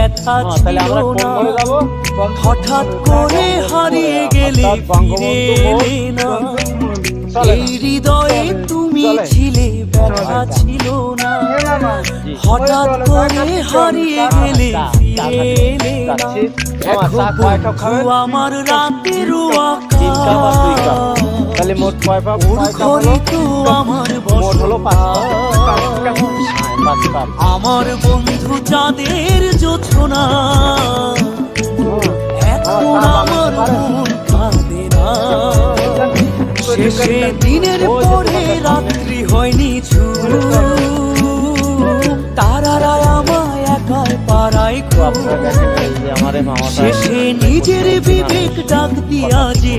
ব্যথা ছিল না, হঠাৎ করে হারিয়ে গেলে ফিরে এলে না। এই হৃদয়ে তুমি ছিলে, ব্যথা ছিল না, হঠাৎ করে হারিয়ে গেলে ফিরে এলে না। দেখো বন্ধু আমার রাতের তাহলে মোট কয় পাপ? ঘরে তো আমার আমার বন্ধু চাঁদের জোছনা, এখন আমার মন কাঁদে না। শেষে দিনের পরে রাত্রি হয়নি ছুঁ, তারারা আমায় একাই পাড়ায় শেষে নিজের বিবেক ডাক দিয়া যে